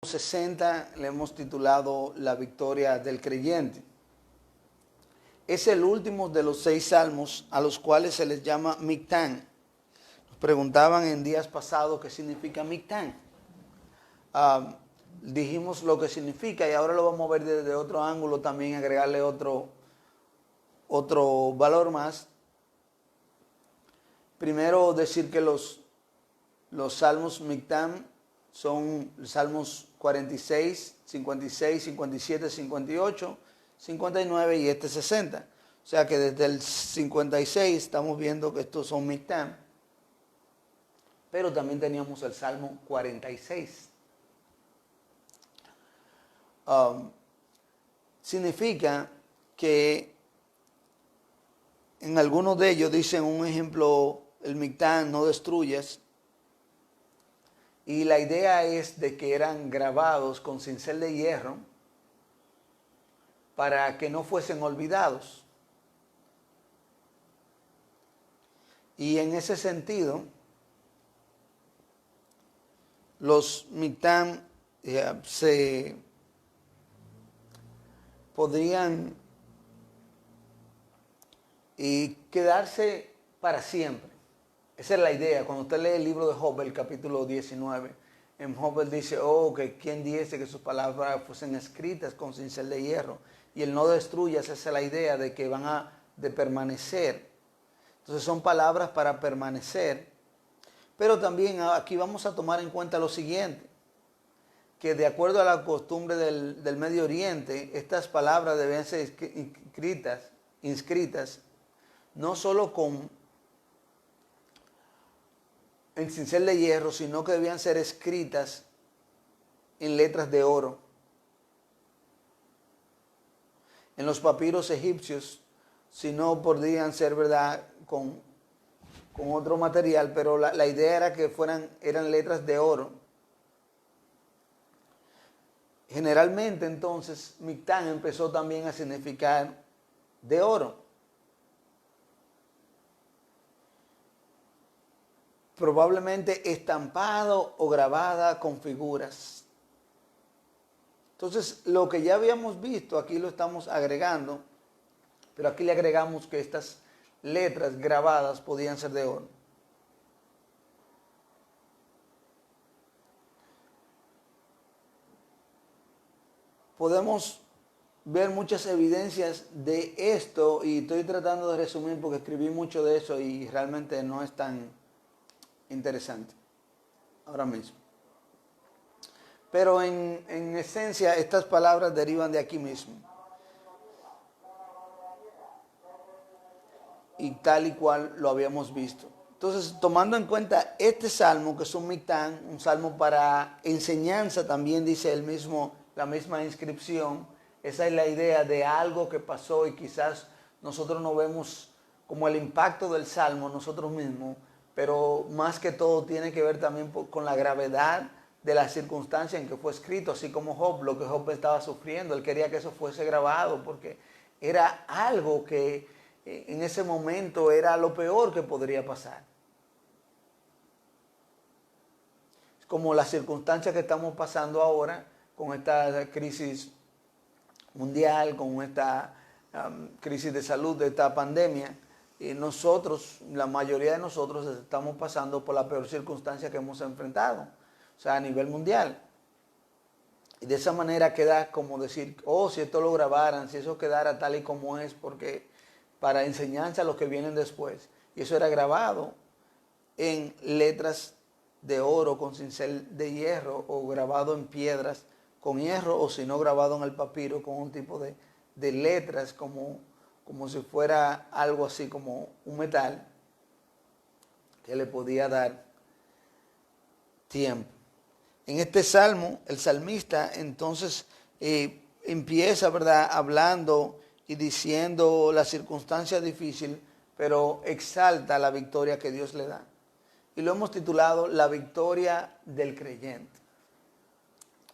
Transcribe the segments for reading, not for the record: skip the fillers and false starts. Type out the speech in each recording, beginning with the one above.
60 le hemos titulado La victoria del creyente. Es el último de los 6 salmos a los cuales se les llama Mictán. Nos preguntaban en días pasados qué significa Mictán. Dijimos lo que significa y ahora lo vamos a ver desde otro ángulo también, agregarle otro valor más. Primero decir que los salmos Mictán son salmos 46, 56, 57, 58, 59 y este 60. O sea que desde el 56 estamos viendo que estos son Mictán. Pero también teníamos el Salmo 46. Significa que en algunos de ellos dicen un ejemplo, el Mictán, no destruyas. Y la idea es de que eran grabados con cincel de hierro para que no fuesen olvidados. Y en ese sentido, los Mictán se podrían quedarse para siempre. Esa es la idea. Cuando usted lee el libro de Job, el capítulo 19, en Job él dice, que quien diese que sus palabras fuesen escritas con cincel de hierro. Y el no destruyas, esa es la idea de que van de permanecer. Entonces son palabras para permanecer. Pero también aquí vamos a tomar en cuenta lo siguiente, que de acuerdo a la costumbre del Medio Oriente, estas palabras deben ser inscritas, no solo en cincel de hierro, sino que debían ser escritas en letras de oro. En los papiros egipcios, si no podrían ser, ¿verdad?, con otro material, pero la idea era que eran letras de oro. Generalmente entonces Mictán empezó también a significar de oro. Probablemente estampado o grabada con figuras. Entonces, lo que ya habíamos visto, aquí lo estamos agregando, pero aquí le agregamos que estas letras grabadas podían ser de oro. Podemos ver muchas evidencias de esto y estoy tratando de resumir porque escribí mucho de eso y realmente no es tan interesante ahora mismo. Pero en esencia estas palabras derivan de aquí mismo. Y tal y cual lo habíamos visto. Entonces, tomando en cuenta este salmo, que es un Mictán, un salmo para enseñanza, también dice la misma inscripción. Esa es la idea de algo que pasó y quizás nosotros no vemos como el impacto del salmo nosotros mismos, pero más que todo tiene que ver también con la gravedad de la circunstancia en que fue escrito, así como Job, lo que Job estaba sufriendo. Él quería que eso fuese grabado porque era algo que en ese momento era lo peor que podría pasar. Es como las circunstancias que estamos pasando ahora con esta crisis mundial, con esta crisis de salud, de esta pandemia. Nosotros, la mayoría de nosotros estamos pasando por la peor circunstancia que hemos enfrentado, o sea, a nivel mundial. Y de esa manera queda como decir, si esto lo grabaran, si eso quedara tal y como es, porque para enseñanza a los que vienen después. Y eso era grabado en letras de oro con cincel de hierro o grabado en piedras con hierro o si no grabado en el papiro con un tipo de letras como si fuera algo así como un metal que le podía dar tiempo. En este salmo, el salmista entonces empieza, ¿verdad?, hablando y diciendo la circunstancia difícil, pero exalta la victoria que Dios le da. Y lo hemos titulado La victoria del creyente.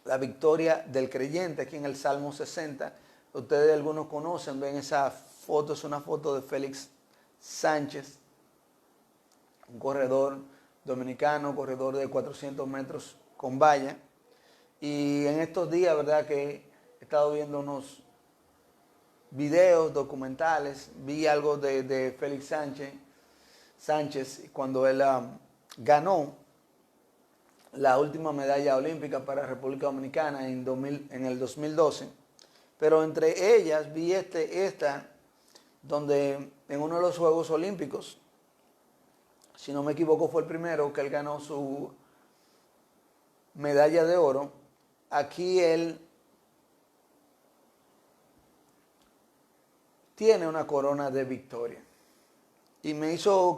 La victoria del creyente, aquí en el Salmo 60. Ustedes algunos conocen, ven esa foto, es una foto de Félix Sánchez, un corredor dominicano, corredor de 400 metros con valla. Y en estos días, ¿verdad? Que he estado viendo unos videos, documentales, vi algo de Félix Sánchez cuando él ganó la última medalla olímpica para República Dominicana en el 2012. Pero entre ellas vi esta, donde en uno de los Juegos Olímpicos, si no me equivoco fue el primero que él ganó su medalla de oro. Aquí él tiene una corona de victoria. Y me hizo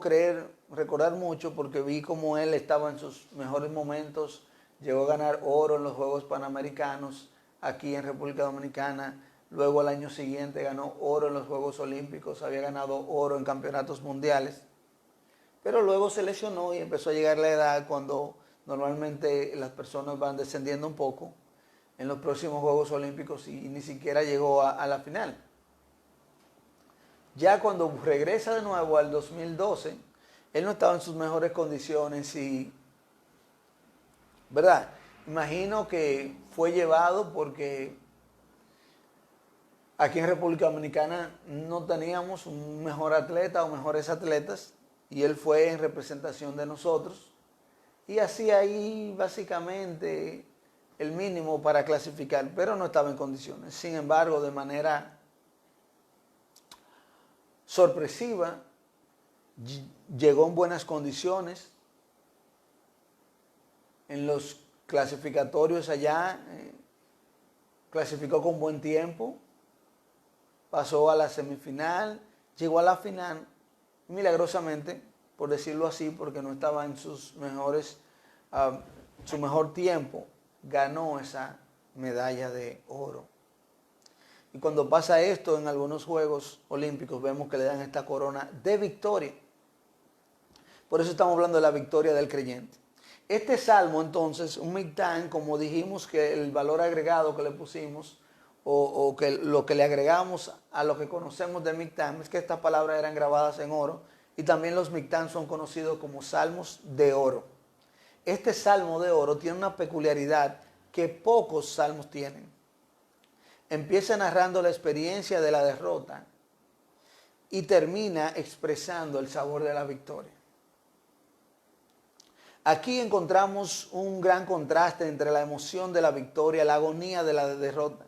recordar mucho porque vi cómo él estaba en sus mejores momentos, llegó a ganar oro en los Juegos Panamericanos aquí en República Dominicana, luego al año siguiente ganó oro en los Juegos Olímpicos, había ganado oro en campeonatos mundiales, pero luego se lesionó y empezó a llegar la edad cuando normalmente las personas van descendiendo un poco en los próximos Juegos Olímpicos y ni siquiera llegó a la final. Ya cuando regresa de nuevo al 2012, él no estaba en sus mejores condiciones y, ¿verdad? Imagino que fue llevado porque aquí en República Dominicana no teníamos un mejor atleta o mejores atletas y él fue en representación de nosotros y hacía ahí básicamente el mínimo para clasificar, pero no estaba en condiciones. Sin embargo, de manera sorpresiva, llegó en buenas condiciones en los clasificatorios allá, clasificó con buen tiempo, pasó a la semifinal, llegó a la final, milagrosamente, por decirlo así, porque no estaba en sus su mejor tiempo, ganó esa medalla de oro. Y cuando pasa esto en algunos Juegos Olímpicos, vemos que le dan esta corona de victoria. Por eso estamos hablando de la victoria del creyente. Este salmo, entonces, un Mictán, como dijimos que el valor agregado que le pusimos, o que lo que le agregamos a lo que conocemos de Mictán, es que estas palabras eran grabadas en oro, y también los Mictán son conocidos como salmos de oro. Este salmo de oro tiene una peculiaridad que pocos salmos tienen. Empieza narrando la experiencia de la derrota y termina expresando el sabor de la victoria. Aquí encontramos un gran contraste entre la emoción de la victoria y la agonía de la derrota.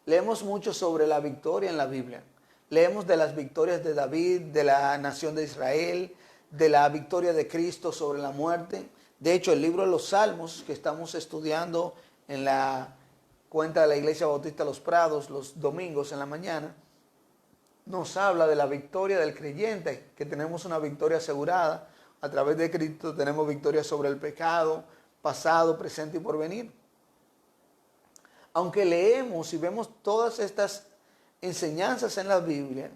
Leemos mucho sobre la victoria en la Biblia. Leemos de las victorias de David, de la nación de Israel, de la victoria de Cristo sobre la muerte. De hecho, el libro de los Salmos que estamos estudiando en la cuenta de la Iglesia Bautista Los Prados los domingos en la mañana, nos habla de la victoria del creyente, que tenemos una victoria asegurada. A través de Cristo tenemos victoria sobre el pecado, pasado, presente y porvenir. Aunque leemos y vemos todas estas enseñanzas en la Biblia,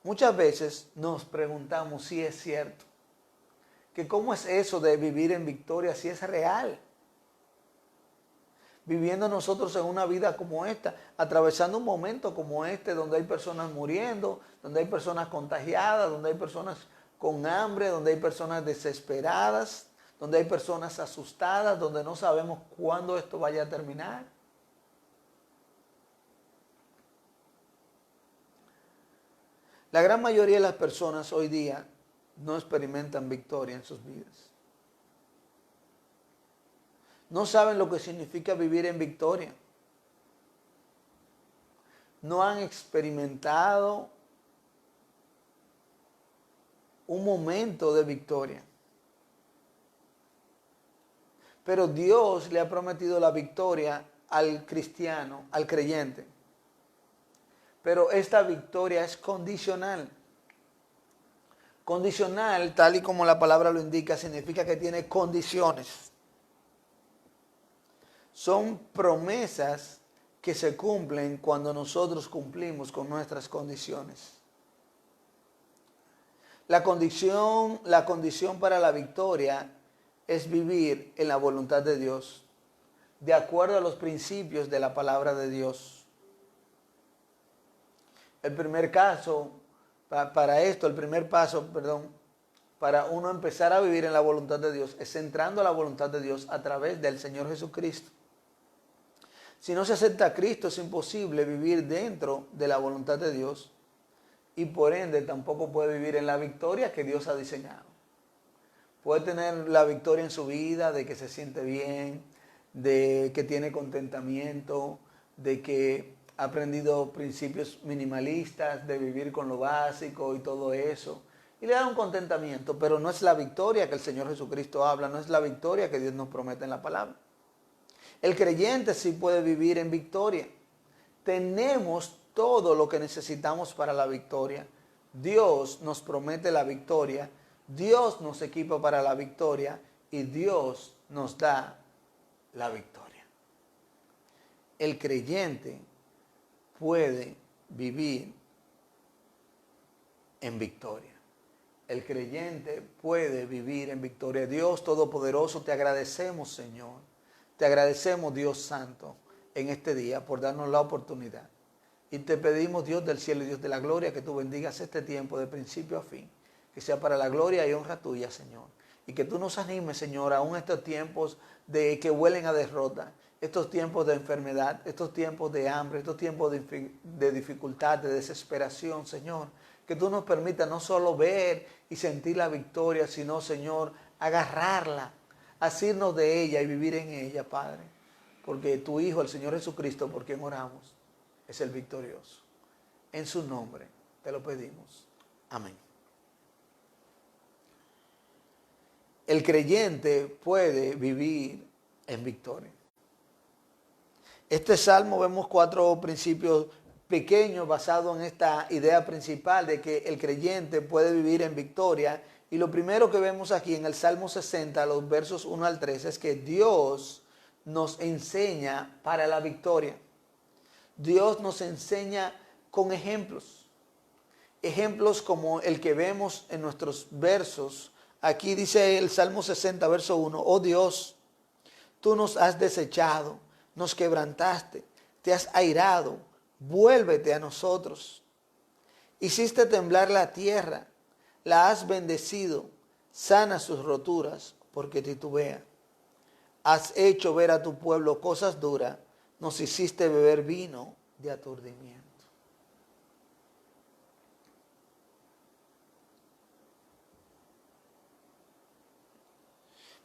muchas veces nos preguntamos si es cierto, que cómo es eso de vivir en victoria, si es real. Viviendo nosotros en una vida como esta, atravesando un momento como este, donde hay personas muriendo, donde hay personas contagiadas, donde hay personas con hambre, donde hay personas desesperadas, donde hay personas asustadas, donde no sabemos cuándo esto vaya a terminar. La gran mayoría de las personas hoy día no experimentan victoria en sus vidas. No saben lo que significa vivir en victoria. No han experimentado un momento de victoria. Pero Dios le ha prometido la victoria al cristiano, al creyente. Pero esta victoria es condicional. Condicional, tal y como la palabra lo indica, significa que tiene condiciones. Son promesas que se cumplen cuando nosotros cumplimos con nuestras condiciones. La condición para la victoria es vivir en la voluntad de Dios, de acuerdo a los principios de la palabra de Dios. El primer paso, para uno empezar a vivir en la voluntad de Dios es entrando a la voluntad de Dios a través del Señor Jesucristo. Si no se acepta a Cristo, es imposible vivir dentro de la voluntad de Dios y por ende tampoco puede vivir en la victoria que Dios ha diseñado. Puede tener la victoria en su vida, de que se siente bien, de que tiene contentamiento, de que ha aprendido principios minimalistas, de vivir con lo básico y todo eso. Y le da un contentamiento, pero no es la victoria que el Señor Jesucristo habla, no es la victoria que Dios nos promete en la palabra. El creyente sí puede vivir en victoria. Tenemos todo lo que necesitamos para la victoria. Dios nos promete la victoria, Dios nos equipa para la victoria y Dios nos da la victoria. El creyente puede vivir en victoria. El creyente puede vivir en victoria. Dios Todopoderoso, te agradecemos, Señor. Te agradecemos, Dios Santo, en este día por darnos la oportunidad. Y te pedimos, Dios del cielo y Dios de la gloria, que tú bendigas este tiempo de principio a fin. Que sea para la gloria y honra tuya, Señor. Y que tú nos animes, Señor, aún estos tiempos de que huelen a derrota, estos tiempos de enfermedad, estos tiempos de hambre, estos tiempos de dificultad, de desesperación, Señor. Que tú nos permitas no solo ver y sentir la victoria, sino, Señor, agarrarla, asirnos de ella y vivir en ella, Padre. Porque tu Hijo, el Señor Jesucristo, por quien oramos, es el victorioso. En su nombre te lo pedimos. Amén. El creyente puede vivir en victoria. Este salmo vemos 4 principios pequeños basados en esta idea principal de que el creyente puede vivir en victoria. Y lo primero que vemos aquí en el Salmo 60, los versos 1 al 3, es que Dios nos enseña para la victoria. Dios nos enseña con ejemplos. Ejemplos como el que vemos en nuestros versos. Aquí dice el Salmo 60, verso 1, oh Dios, tú nos has desechado, nos quebrantaste, te has airado, vuélvete a nosotros. Hiciste temblar la tierra, la has bendecido, sana sus roturas, porque titubea. Has hecho ver a tu pueblo cosas duras, nos hiciste beber vino de aturdimiento.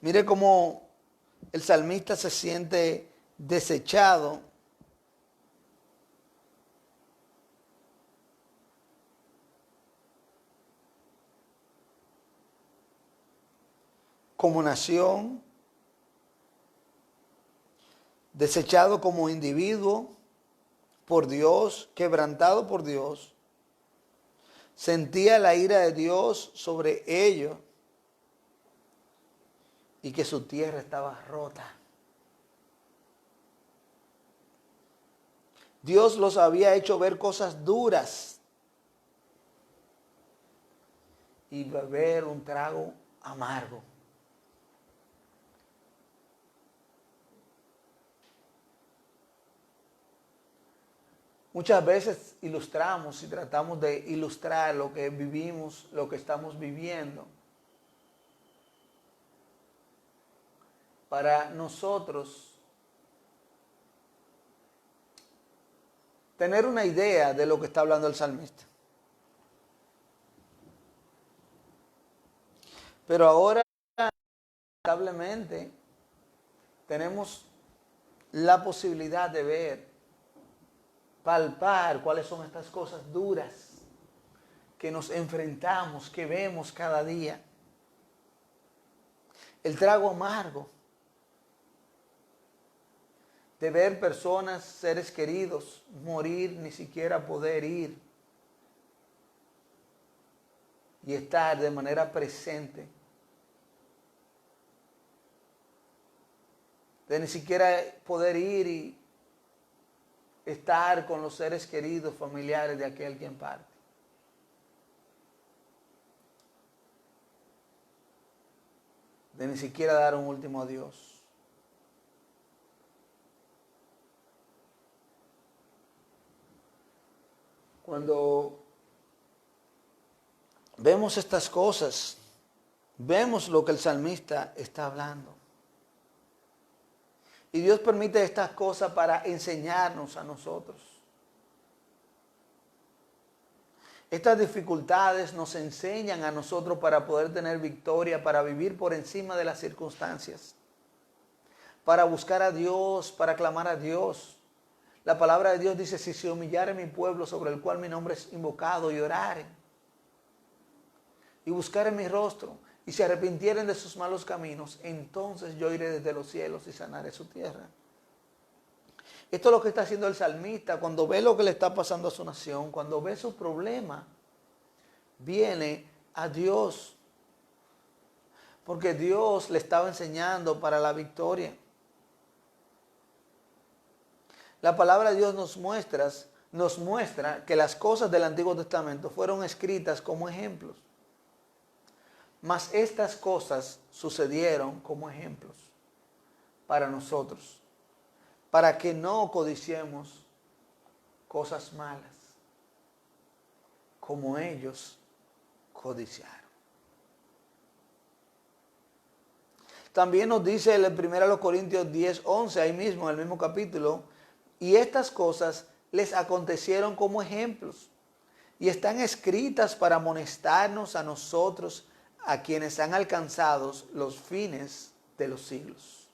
Mire cómo el salmista se siente desechado. Como nación, desechado como individuo por Dios, quebrantado por Dios. Sentía la ira de Dios sobre ellos y que su tierra estaba rota. Dios los había hecho ver cosas duras y beber un trago amargo. Muchas veces ilustramos y tratamos de ilustrar lo que vivimos, lo que estamos viviendo, para nosotros tener una idea de lo que está hablando el salmista. Pero ahora, lamentablemente, tenemos la posibilidad de ver, palpar cuáles son estas cosas duras que nos enfrentamos, que vemos cada día. El trago amargo de ver personas, seres queridos, morir, ni siquiera poder ir y estar de manera presente. De ni siquiera poder ir y estar con los seres queridos, familiares de aquel quien parte. De ni siquiera dar un último adiós. Cuando vemos estas cosas, vemos lo que el salmista está hablando. Y Dios permite estas cosas para enseñarnos a nosotros. Estas dificultades nos enseñan a nosotros para poder tener victoria, para vivir por encima de las circunstancias, para buscar a Dios, para clamar a Dios. La palabra de Dios dice, si se humillare mi pueblo sobre el cual mi nombre es invocado, y oraren, y buscaren mi rostro, y se arrepintieren de sus malos caminos, entonces yo iré desde los cielos y sanaré su tierra. Esto es lo que está haciendo el salmista cuando ve lo que le está pasando a su nación, cuando ve su problema, viene a Dios, porque Dios le estaba enseñando para la victoria. La palabra de Dios nos muestra que las cosas del Antiguo Testamento fueron escritas como ejemplos. Mas estas cosas sucedieron como ejemplos para nosotros, para que no codiciemos cosas malas, como ellos codiciaron. También nos dice el 1 Corintios 10:11, ahí mismo, en el mismo capítulo, y estas cosas les acontecieron como ejemplos, y están escritas para amonestarnos a nosotros, a quienes han alcanzado los fines de los siglos.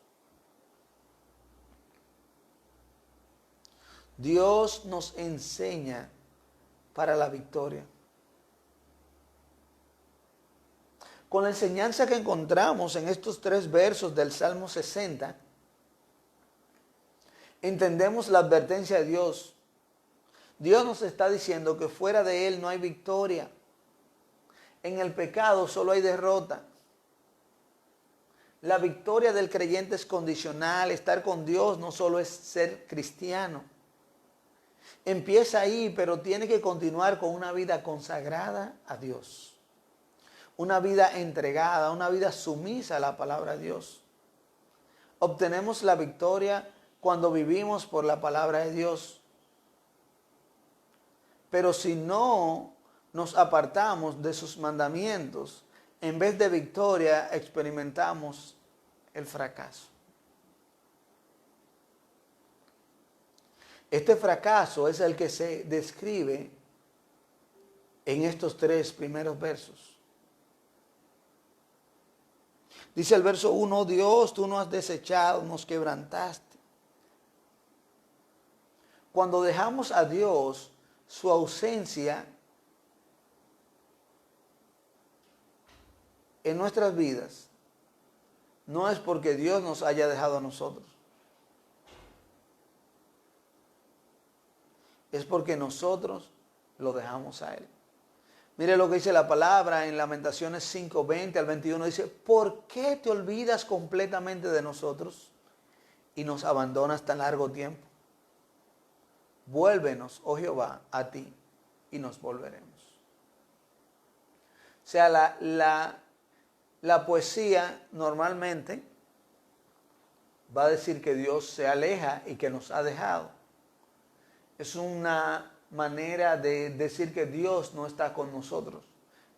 Dios nos enseña para la victoria. Con la enseñanza que encontramos en estos 3 versos del Salmo 60, entendemos la advertencia de Dios. Dios nos está diciendo que fuera de Él no hay victoria. En el pecado solo hay derrota. La victoria del creyente es condicional. Estar con Dios no solo es ser cristiano. Empieza ahí, pero tiene que continuar con una vida consagrada a Dios. Una vida entregada, una vida sumisa a la palabra de Dios. Obtenemos la victoria cuando vivimos por la palabra de Dios. Pero si no nos apartamos de sus mandamientos, en vez de victoria experimentamos el fracaso. Este fracaso es el que se describe en estos 3 primeros versos. Dice el verso 1, Dios, tú nos has desechado, nos quebrantaste. Cuando dejamos a Dios, su ausencia en nuestras vidas no es porque Dios nos haya dejado a nosotros. Es porque nosotros lo dejamos a Él. Mire lo que dice la palabra en Lamentaciones 5:20 al 21. Dice, ¿por qué te olvidas completamente de nosotros y nos abandonas tan largo tiempo? Vuélvenos, oh Jehová, a ti y nos volveremos. O sea, la poesía normalmente va a decir que Dios se aleja y que nos ha dejado. Es una manera de decir que Dios no está con nosotros.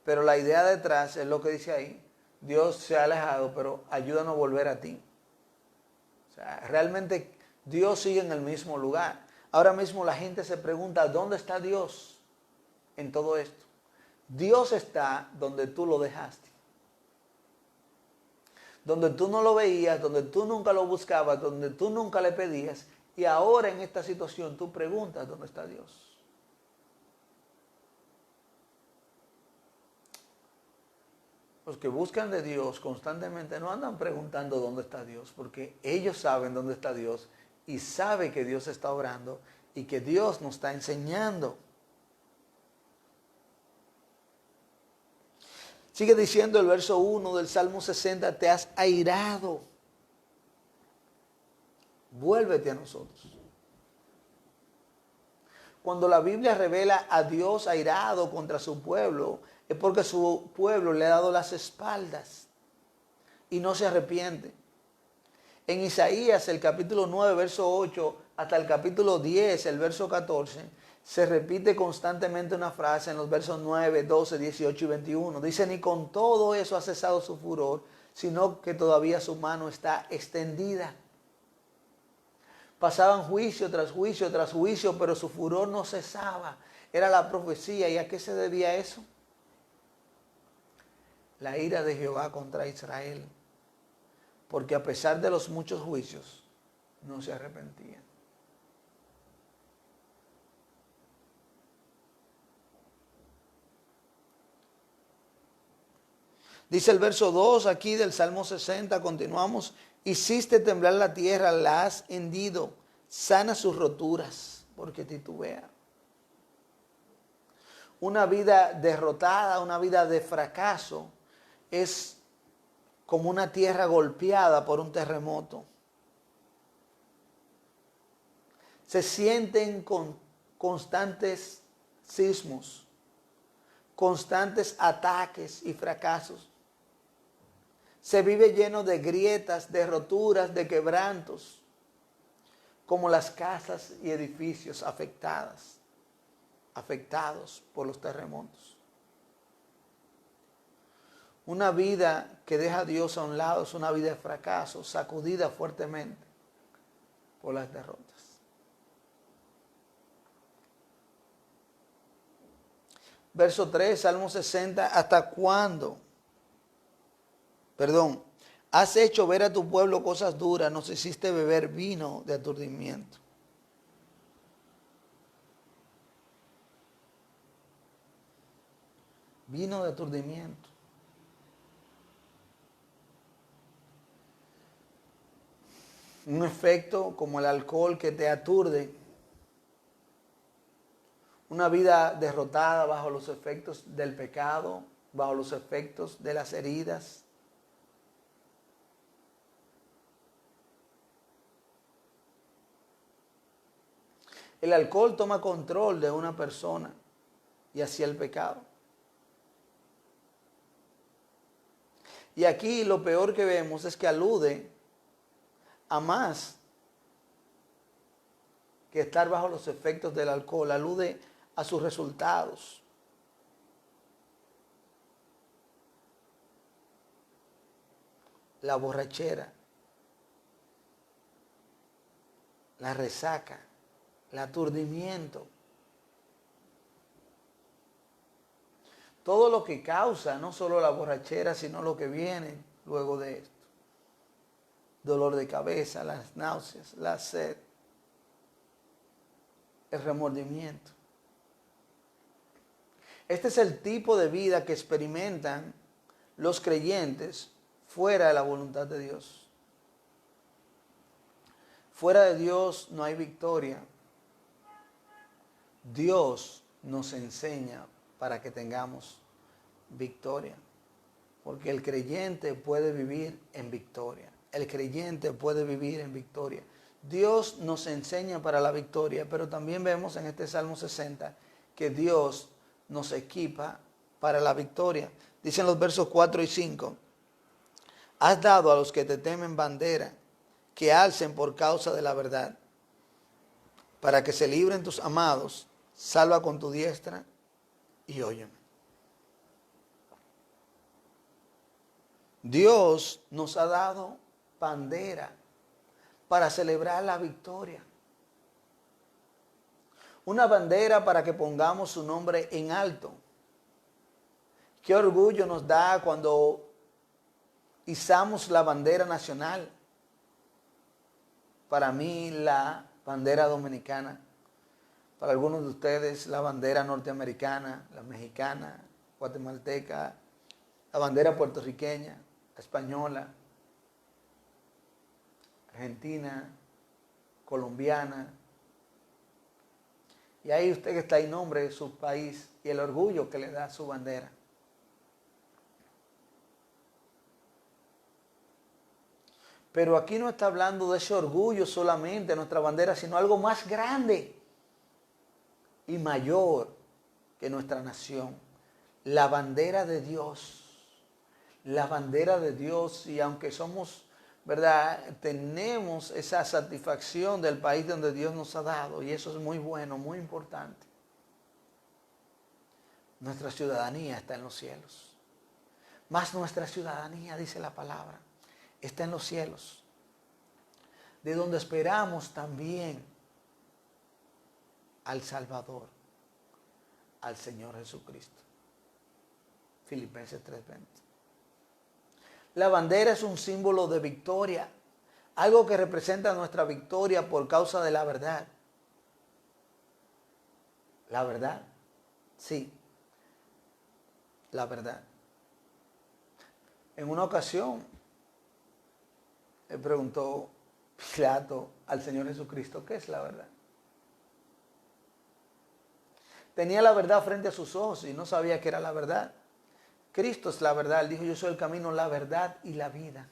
Pero la idea detrás es lo que dice ahí. Dios se ha alejado, pero ayúdanos a volver a ti. O sea, realmente Dios sigue en el mismo lugar. Ahora mismo la gente se pregunta, ¿dónde está Dios en todo esto? Dios está donde tú lo dejaste. Donde tú no lo veías, donde tú nunca lo buscabas, donde tú nunca le pedías. Y ahora en esta situación tú preguntas, ¿dónde está Dios? Los que buscan de Dios constantemente no andan preguntando dónde está Dios, porque ellos saben dónde está Dios y saben que Dios está obrando y que Dios nos está enseñando. Sigue diciendo el verso 1 del Salmo 60, te has airado. Vuélvete a nosotros. Cuando la Biblia revela a Dios airado contra su pueblo, es porque su pueblo le ha dado las espaldas y no se arrepiente. En Isaías, el capítulo 9, verso 8, hasta el capítulo 10, el verso 14, se repite constantemente una frase en los versos 9, 12, 18 y 21. Dice, ni con todo eso ha cesado su furor, sino que todavía su mano está extendida. Pasaban juicio tras juicio tras juicio, pero su furor no cesaba. Era la profecía. ¿Y a qué se debía eso? La ira de Jehová contra Israel. Porque a pesar de los muchos juicios, no se arrepentían. Dice el verso 2 aquí del Salmo 60, continuamos. Hiciste temblar la tierra, la has hendido, sana sus roturas, porque titubea. Una vida derrotada, una vida de fracaso, es como una tierra golpeada por un terremoto. Se sienten con constantes sismos, constantes ataques y fracasos. Se vive lleno de grietas, de roturas, de quebrantos, como las casas y edificios afectados por los terremotos. Una vida que deja a Dios a un lado es una vida de fracaso, sacudida fuertemente por las derrotas. Verso 3, Salmo 60, ¿hasta cuándo? Has hecho ver a tu pueblo cosas duras, nos hiciste beber vino de aturdimiento. Vino de aturdimiento. Un efecto como el alcohol que te aturde. Una vida derrotada bajo los efectos del pecado, bajo los efectos de las heridas. El alcohol toma control de una persona y así el pecado. Y aquí lo peor que vemos es que alude a más que estar bajo los efectos del alcohol, alude a sus resultados. La borrachera, la resaca, el aturdimiento. Todo lo que causa, no solo la borrachera, sino lo que viene luego de esto. Dolor de cabeza, las náuseas, la sed, el remordimiento. Este es el tipo de vida que experimentan los creyentes fuera de la voluntad de Dios. Fuera de Dios no hay victoria. Dios nos enseña para que tengamos victoria. Porque el creyente puede vivir en victoria. El creyente puede vivir en victoria. Dios nos enseña para la victoria, pero también vemos en este Salmo 60 que Dios nos equipa para la victoria. Dicen los versos 4 y 5. Has dado a los que te temen bandera, que alcen por causa de la verdad, para que se libren tus amados. Salva con tu diestra y óyeme. Dios nos ha dado bandera para celebrar la victoria. Una bandera para que pongamos su nombre en alto. Qué orgullo nos da cuando izamos la bandera nacional. Para mí la bandera dominicana. Para algunos de ustedes la bandera norteamericana, la mexicana, guatemalteca, la bandera puertorriqueña, la española, argentina, colombiana. Y ahí usted que está en nombre de su país y el orgullo que le da su bandera. Pero aquí no está hablando de ese orgullo solamente, nuestra bandera, sino algo más grande y mayor que nuestra nación. La bandera de Dios. La bandera de Dios. Y aunque somos, ¿verdad?, tenemos esa satisfacción del país donde Dios nos ha dado. Y eso es muy bueno, muy importante. Nuestra ciudadanía está en los cielos. Más nuestra ciudadanía, dice la palabra, está en los cielos. de donde esperamos también al Salvador, al Señor Jesucristo. Filipenses 3:20. La bandera es un símbolo de victoria, algo que representa nuestra victoria por causa de la verdad. ¿La verdad? Sí, la verdad. En una ocasión, le preguntó Pilato al Señor Jesucristo, ¿qué es la verdad? Tenía la verdad frente a sus ojos y no sabía qué era la verdad. Cristo es la verdad. Él dijo, yo soy el camino, la verdad y la vida.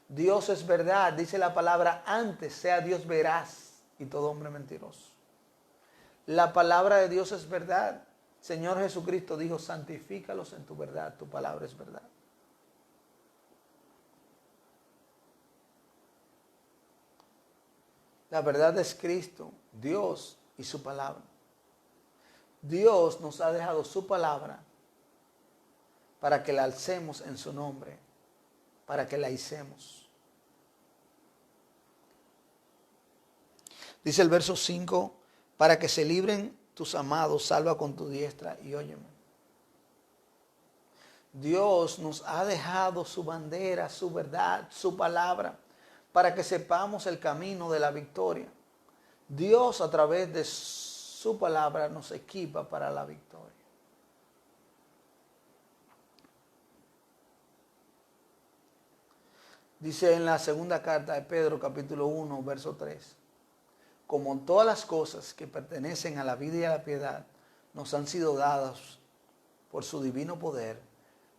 Dios es verdad. Dice la palabra, antes sea Dios veraz y todo hombre mentiroso. La palabra de Dios es verdad. Señor Jesucristo dijo, santifícalos en tu verdad. Tu palabra es verdad. La verdad es Cristo, Dios y su palabra. Dios nos ha dejado su palabra para que la alcemos en su nombre, para que la hicemos. Dice el verso 5, para que se libren tus amados, salva con tu diestra y óyeme. Dios nos ha dejado su bandera, su verdad, su palabra, para que sepamos el camino de la victoria. Dios a través de su palabra nos equipa para la victoria. Dice en la segunda carta de Pedro, capítulo 1, verso 3. Como todas las cosas que pertenecen a la vida y a la piedad nos han sido dadas por su divino poder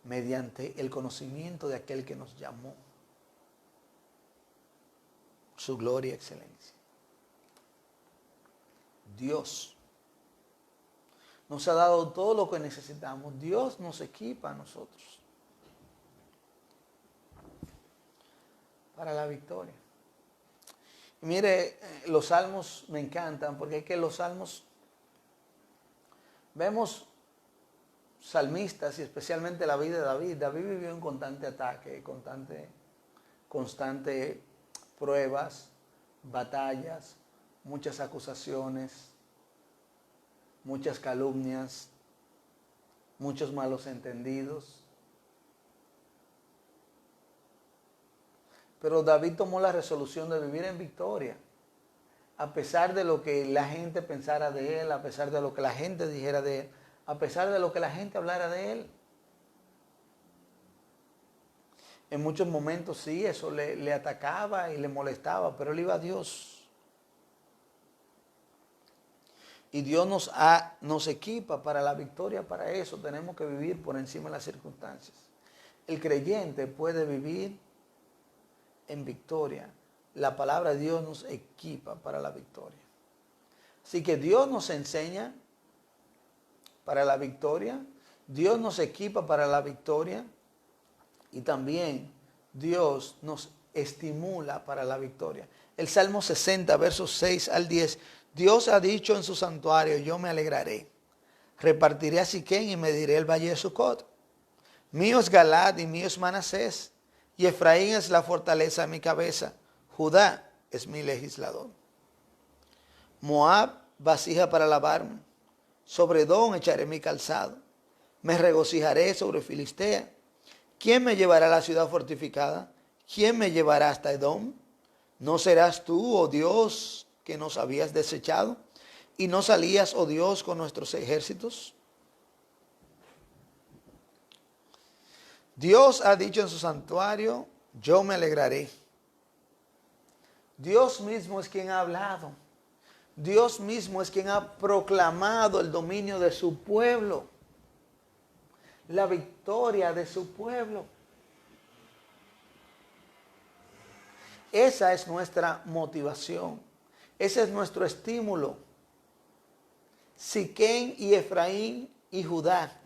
mediante el conocimiento de aquel que nos llamó. Su gloria y excelencia. Dios nos ha dado todo lo que necesitamos. Dios nos equipa a nosotros para la victoria. Y mire, los salmos me encantan porque es que los salmos vemos salmistas y especialmente la vida de David. David vivió en constante ataque, constante pruebas, batallas, muchas acusaciones, muchas calumnias, muchos malos entendidos. Pero David tomó la resolución de vivir en victoria, a pesar de lo que la gente pensara de él, a pesar de lo que la gente dijera de él, a pesar de lo que la gente hablara de él. En muchos momentos sí, eso le atacaba y le molestaba, pero él iba a Dios. Y Dios nos equipa para la victoria, para eso tenemos que vivir por encima de las circunstancias. El creyente puede vivir en victoria. La palabra de Dios nos equipa para la victoria. Así que Dios nos enseña para la victoria, Dios nos equipa para la victoria y también Dios nos estimula para la victoria. El Salmo 60, versos 6 al 10, Dios ha dicho en su santuario, yo me alegraré, repartiré a Siquén y mediré el valle de Sucot. Mío es Galaad y mío es Manasés, y Efraín es la fortaleza de mi cabeza, Judá es mi legislador. Moab, vasija para lavarme, sobre Edom echaré mi calzado, me regocijaré sobre Filistea. ¿Quién me llevará a la ciudad fortificada? ¿Quién me llevará hasta Edom? ¿No serás tú, oh Dios, que nos habías desechado? ¿Y no salías, oh Dios, con nuestros ejércitos? Dios ha dicho en su santuario, yo me alegraré. Dios mismo es quien ha hablado. Dios mismo es quien ha proclamado el dominio de su pueblo, la victoria de su pueblo. Esa es nuestra motivación, ese es nuestro estímulo. Siquén y Efraín y Judá,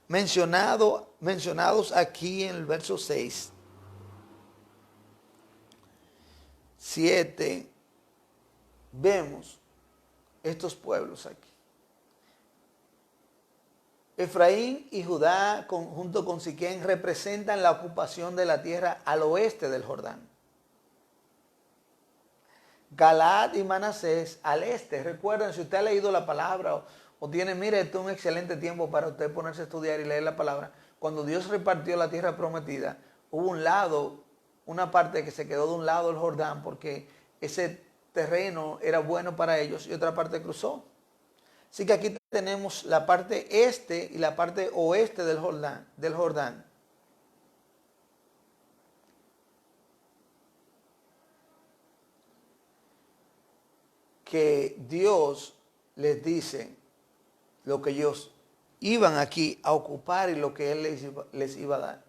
mencionados aquí en el verso 6, 7, vemos estos pueblos aquí. Efraín y Judá junto con Siquén representan la ocupación de la tierra al oeste del Jordán. Galaad y Manasés al este. Recuerden, si usted ha leído la palabra o tiene, mire, esto es un excelente tiempo para usted ponerse a estudiar y leer la palabra. Cuando Dios repartió la tierra prometida, hubo un lado, una parte que se quedó de un lado del Jordán porque ese terreno era bueno para ellos y otra parte cruzó. Así que aquí tenemos la parte este y la parte oeste del Jordán. Que Dios les dice lo que ellos iban aquí a ocupar y lo que Él les iba a dar.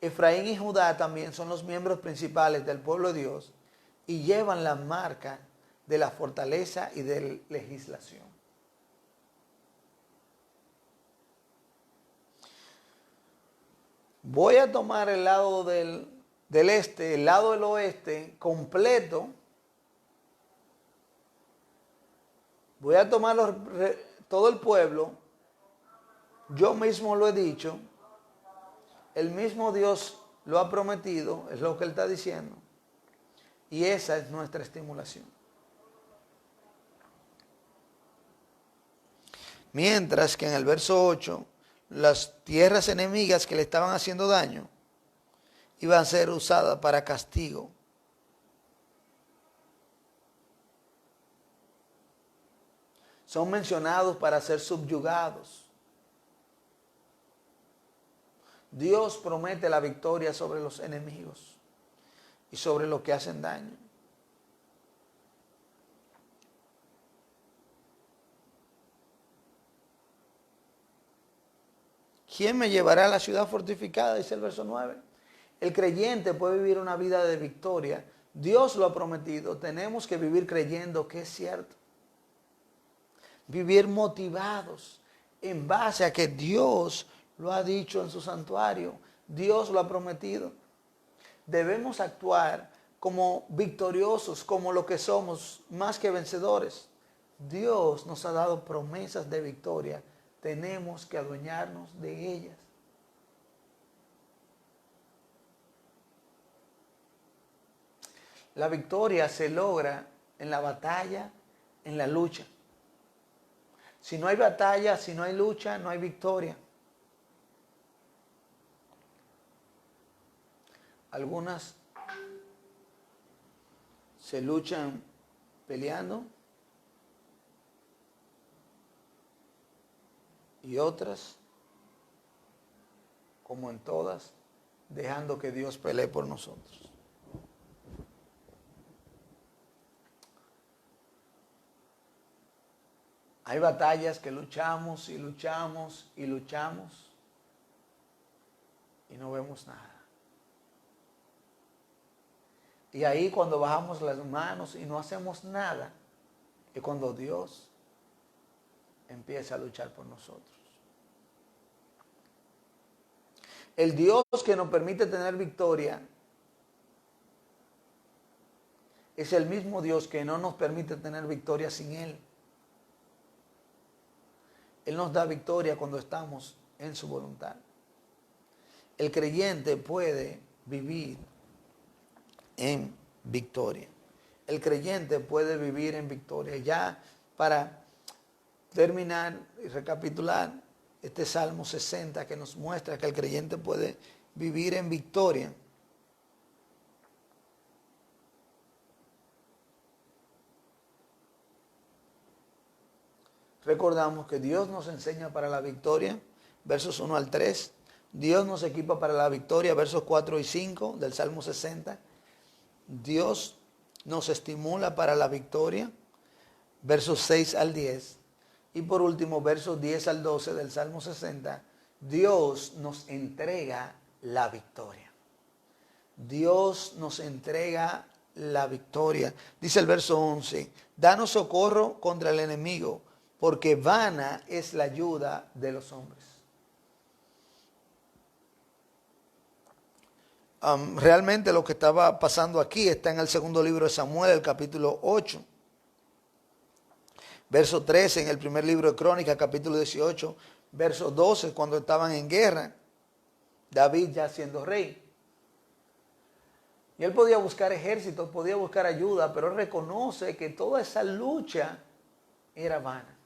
Efraín y Judá también son los miembros principales del pueblo de Dios y llevan la marca de la fortaleza y de legislación. Voy a tomar el lado del este, el lado del oeste completo. Voy a tomar todo el pueblo. Yo mismo lo he dicho. El mismo Dios lo ha prometido, es lo que Él está diciendo. Y esa es nuestra estimulación. Mientras que en el verso 8, las tierras enemigas que le estaban haciendo daño iban a ser usadas para castigo. Son mencionados para ser subyugados. Dios promete la victoria sobre los enemigos y sobre los que hacen daño. ¿Quién me llevará a la ciudad fortificada? Dice el verso 9. El creyente puede vivir una vida de victoria. Dios lo ha prometido. Tenemos que vivir creyendo que es cierto. Vivir motivados en base a que Dios lo ha dicho en su santuario. Dios lo ha prometido. Debemos actuar como victoriosos, como lo que somos, más que vencedores. Dios nos ha dado promesas de victoria. Tenemos que adueñarnos de ellas. La victoria se logra en la batalla, en la lucha. Si no hay batalla, si no hay lucha, no hay victoria. Algunas se luchan peleando y otras, como en todas, dejando que Dios pelee por nosotros. Hay batallas que luchamos y luchamos y luchamos y no vemos nada. Y ahí cuando bajamos las manos y no hacemos nada, es cuando Dios empieza a luchar por nosotros. El Dios que nos permite tener victoria es el mismo Dios que no nos permite tener victoria sin Él. Él nos da victoria cuando estamos en su voluntad. El creyente puede vivir en victoria. El creyente puede vivir en victoria. Ya para terminar y recapitular este Salmo 60 que nos muestra que el creyente puede vivir en victoria. Recordamos que Dios nos enseña para la victoria, versos 1 al 3. Dios nos equipa para la victoria, versos 4 y 5 del Salmo 60. Dios nos estimula para la victoria, versos 6 al 10. Y por último, versos 10 al 12 del Salmo 60. Dios nos entrega la victoria. Dios nos entrega la victoria. Dice el verso 11, danos socorro contra el enemigo, porque vana es la ayuda de los hombres. Realmente lo que estaba pasando aquí está en el segundo libro de Samuel, el capítulo 8. Verso 13 en el primer libro de Crónicas, capítulo 18. Verso 12 cuando estaban en guerra. David ya siendo rey. Y él podía buscar ejércitos, podía buscar ayuda, pero él reconoce que toda esa lucha era vana.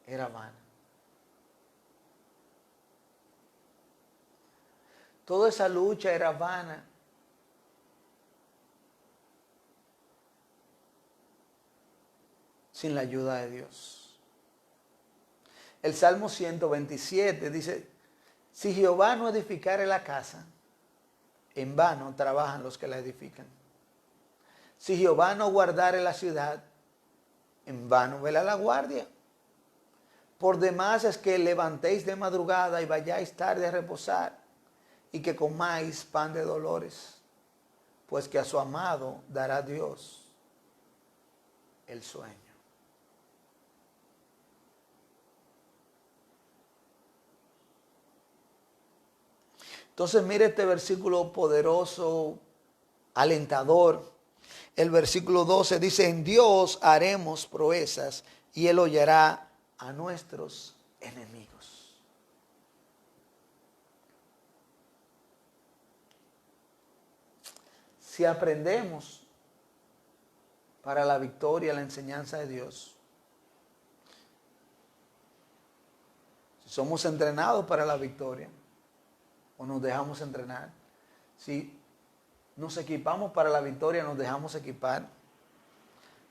Era vana. Toda esa lucha era vana. Sin la ayuda de Dios. El Salmo 127 dice, si Jehová no edificare la casa, en vano trabajan los que la edifican. Si Jehová no guardare la ciudad, en vano vela la guardia. Por demás es que levantéis de madrugada y vayáis tarde a reposar, y que comáis pan de dolores, pues que a su amado dará Dios el sueño. Entonces mire este versículo poderoso, alentador. El versículo 12 dice, en Dios haremos proezas y Él hollará a nuestros enemigos. Si aprendemos para la victoria, la enseñanza de Dios, si somos entrenados para la victoria, o nos dejamos entrenar. Si nos equipamos para la victoria, nos dejamos equipar.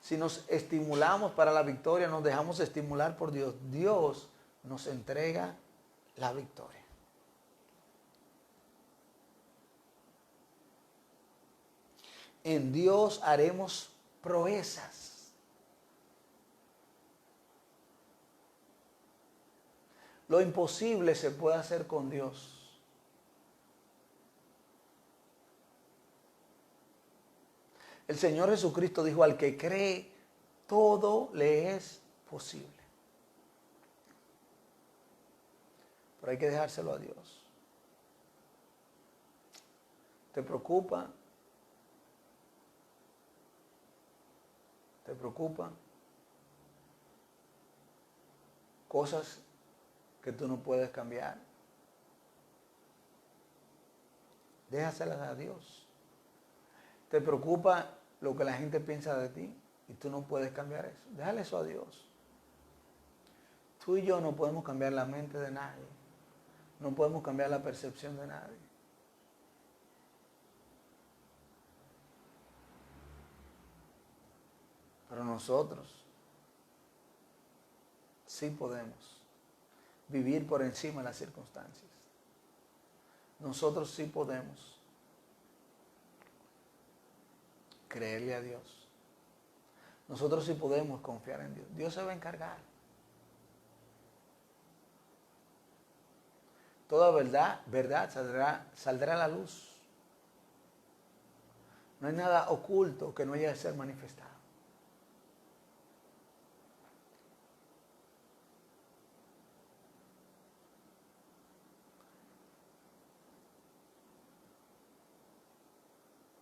Si nos estimulamos para la victoria, nos dejamos estimular por Dios. Dios nos entrega la victoria. En Dios haremos proezas. Lo imposible se puede hacer con Dios. El Señor Jesucristo dijo, al que cree, todo le es posible. Pero hay que dejárselo a Dios. ¿Te preocupa? ¿Te preocupa? Cosas que tú no puedes cambiar. Déjaselas a Dios. ¿Te preocupa lo que la gente piensa de ti y tú no puedes cambiar eso? Déjale eso a Dios. Tú y yo no podemos cambiar la mente de nadie. No podemos cambiar la percepción de nadie. Pero nosotros sí podemos vivir por encima de las circunstancias. Nosotros sí podemos creerle a Dios. Nosotros sí podemos confiar en Dios. Dios se va a encargar. Toda verdad saldrá a la luz. No hay nada oculto que no haya de ser manifestado.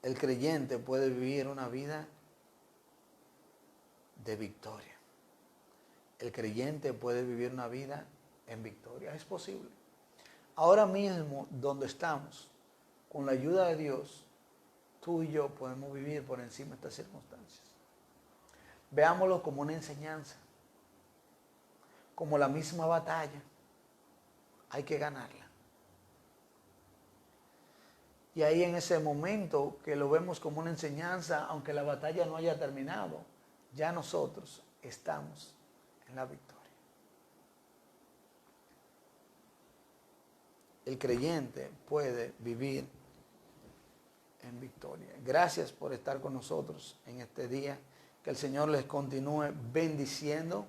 El creyente puede vivir una vida de victoria. El creyente puede vivir una vida en victoria. Es posible. Ahora mismo, donde estamos, con la ayuda de Dios, tú y yo podemos vivir por encima de estas circunstancias. Veámoslo como una enseñanza, como la misma batalla. Hay que ganarla. Y ahí en ese momento que lo vemos como una enseñanza, aunque la batalla no haya terminado, ya nosotros estamos en la victoria. El creyente puede vivir en victoria. Gracias por estar con nosotros en este día. Que el Señor les continúe bendiciendo.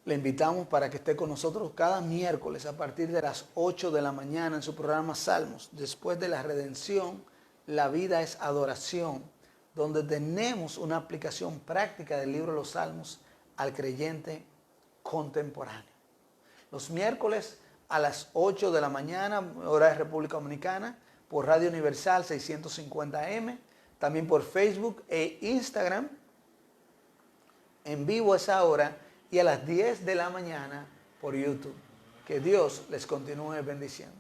Le invitamos para que esté con nosotros cada miércoles a partir de las 8 de la mañana en su programa Salmos. Después de la redención, la vida es adoración, donde tenemos una aplicación práctica del libro de los Salmos al creyente contemporáneo. Los miércoles a las 8 de la mañana, hora de República Dominicana, por Radio Universal 650M, también por Facebook e Instagram, en vivo a esa hora, y a las 10 de la mañana por YouTube. Que Dios les continúe bendiciendo.